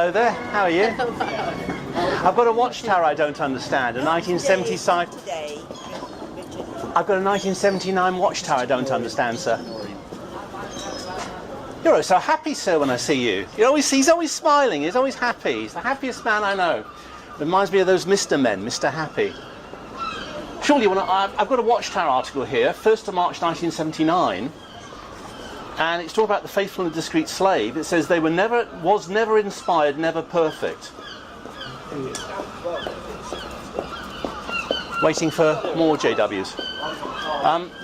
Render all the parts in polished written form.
Hello there, how are you? I've got a Watchtower I don't understand, a 1975... I've got a 1979 Watchtower I don't understand, sir. You're always so happy, sir, when I see you. He's always smiling, he's always happy. He's the happiest man I know. Reminds me of those Mr. Men, Mr. Happy. Surely, I've got a Watchtower article here, 1st of March 1979, and it's talking about the faithful and discreet slave. It says they was never inspired, never perfect. Waiting for more JWs.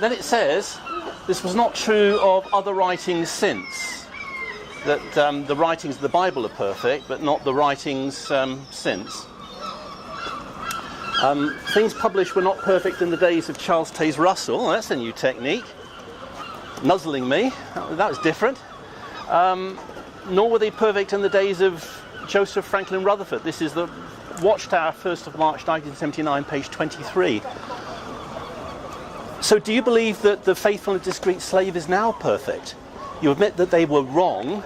Then it says, this was not true of other writings since. That the writings of the Bible are perfect, but not the writings since. Things published were not perfect in the days of Charles Taze Russell. That's a new technique. Nuzzling me. That was different. Nor were they perfect in the days of Joseph Franklin Rutherford. This is the Watchtower, 1st of March 1979, page 23. So do you believe that the faithful and discreet slave is now perfect? You admit that they were wrong.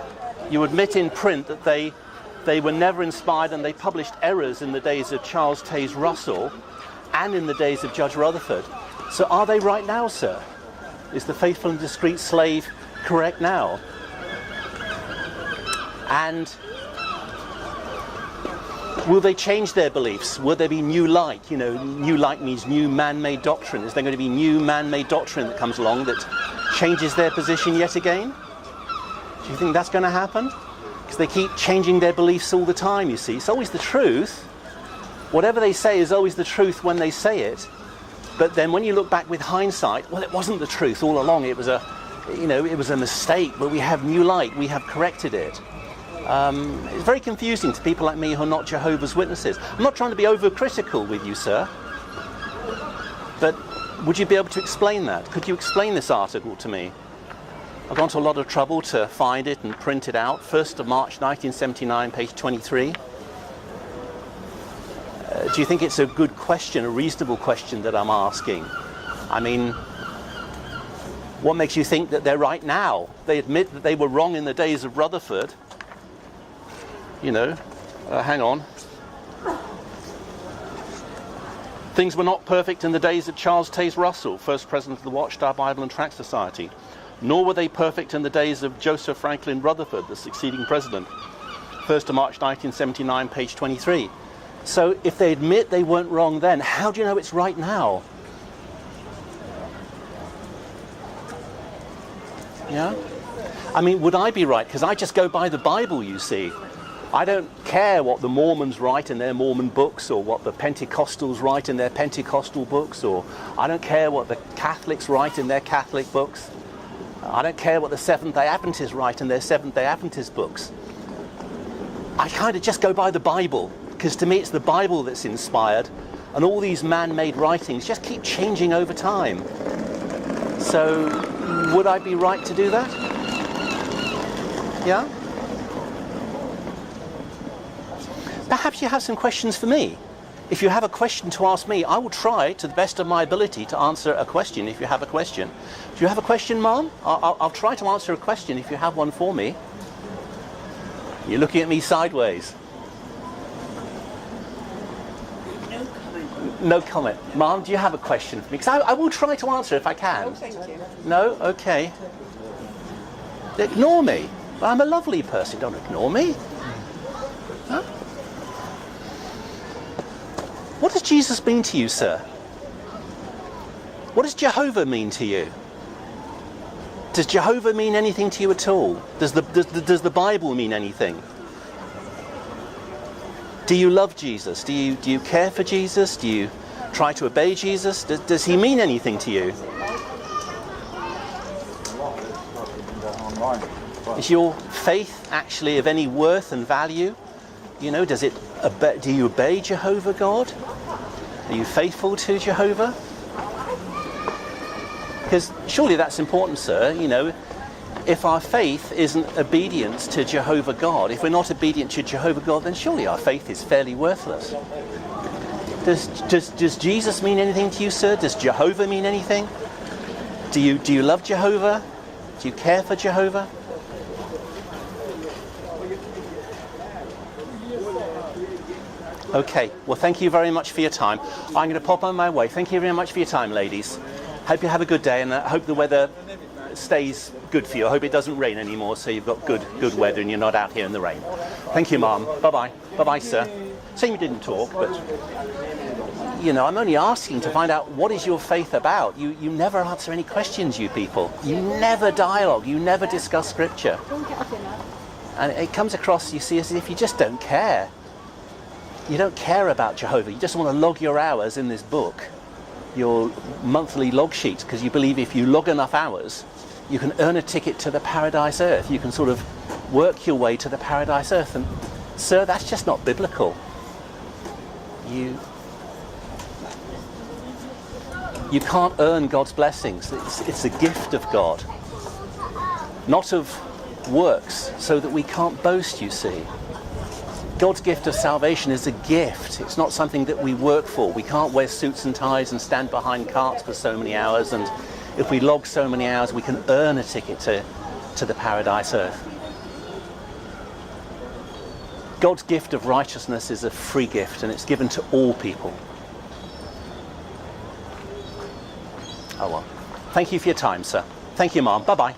You admit in print that they were never inspired and they published errors in the days of Charles Taze Russell and in the days of Judge Rutherford. So are they right now, sir? Is the faithful and discreet slave correct now? And will they change their beliefs? Will there be new light? New light means new man-made doctrine. Is there going to be new man-made doctrine that comes along that changes their position yet again? Do you think that's going to happen? Because they keep changing their beliefs all the time, you see. It's always the truth. Whatever they say is always the truth when they say it. But then when you look back with hindsight, well, it wasn't the truth all along. It was a mistake, but we have new light. We have corrected it. It's very confusing to people like me who are not Jehovah's Witnesses. I'm not trying to be overcritical with you, sir. But would you be able to explain that? Could you explain this article to me? I've gone to a lot of trouble to find it and print it out. 1st of March 1979, page 23. Do you think it's a good question, a reasonable question that I'm asking? I mean, what makes you think that they're right now? They admit that they were wrong in the days of Rutherford. Hang on. Things were not perfect in the days of Charles Taze Russell, first president of the Watchtower Bible and Tract Society. Nor were they perfect in the days of Joseph Franklin Rutherford, the succeeding president. 1st of March 1979, page 23. So if they admit they weren't wrong then, how do you know it's right now? Yeah? I mean, would I be right? Because I just go by the Bible, you see. I don't care what the Mormons write in their Mormon books or what the Pentecostals write in their Pentecostal books, or I don't care what the Catholics write in their Catholic books. I don't care what the Seventh-day Adventists write in their Seventh-day Adventist books. I kind of just go by the Bible, because to me it's the Bible that's inspired, and all these man-made writings just keep changing over time. So, would I be right to do that? Yeah? Perhaps you have some questions for me. If you have a question to ask me, I will try to the best of my ability to answer a question if you have a question. Do you have a question, Mom? I'll try to answer a question if you have one for me. You're looking at me sideways. No comment. No comment. Mom, do you have a question for me? Because I will try to answer if I can. Oh, thank you. No? Okay. Ignore me. I'm a lovely person. Don't ignore me. Huh? What does Jesus mean to you, sir? What does Jehovah mean to you? Does Jehovah mean anything to you at all? Does the Bible mean anything? Do you love Jesus? Do you care for Jesus? Do you try to obey Jesus? Does he mean anything to you? Is your faith actually of any worth and value? Do you obey Jehovah God? Are you faithful to Jehovah? Because surely that's important, sir. If our faith isn't obedience to Jehovah God, if we're not obedient to Jehovah God, then surely our faith is fairly worthless. Does Jesus mean anything to you, sir? Does Jehovah mean anything? Do you love Jehovah? Do you care for Jehovah? Okay, well, thank you very much for your time. I'm going to pop on my way. Thank you very much for your time, ladies. Hope you have a good day, and I hope the weather stays good for you. I hope it doesn't rain anymore, so you've got good weather and you're not out here in the rain. Thank you, Mom. Bye-bye. Bye-bye, sir. Saying you didn't talk, but, you know, I'm only asking to find out what is your faith about. You never answer any questions, you people. You never dialogue. You never discuss scripture. And it comes across, you see, as if you just don't care. You don't care about Jehovah. You just want to log your hours in this book, your monthly log sheets, because you believe if you log enough hours, you can earn a ticket to the paradise earth. You can sort of work your way to the paradise earth. And, sir, that's just not biblical. You can't earn God's blessings. It's a gift of God, not of works, so that we can't boast, you see. God's gift of salvation is a gift. It's not something that we work for. We can't wear suits and ties and stand behind carts for so many hours, and if we log so many hours, we can earn a ticket to the paradise earth. God's gift of righteousness is a free gift, and it's given to all people. Oh well. Thank you for your time, sir. Thank you, Mom. Bye-bye.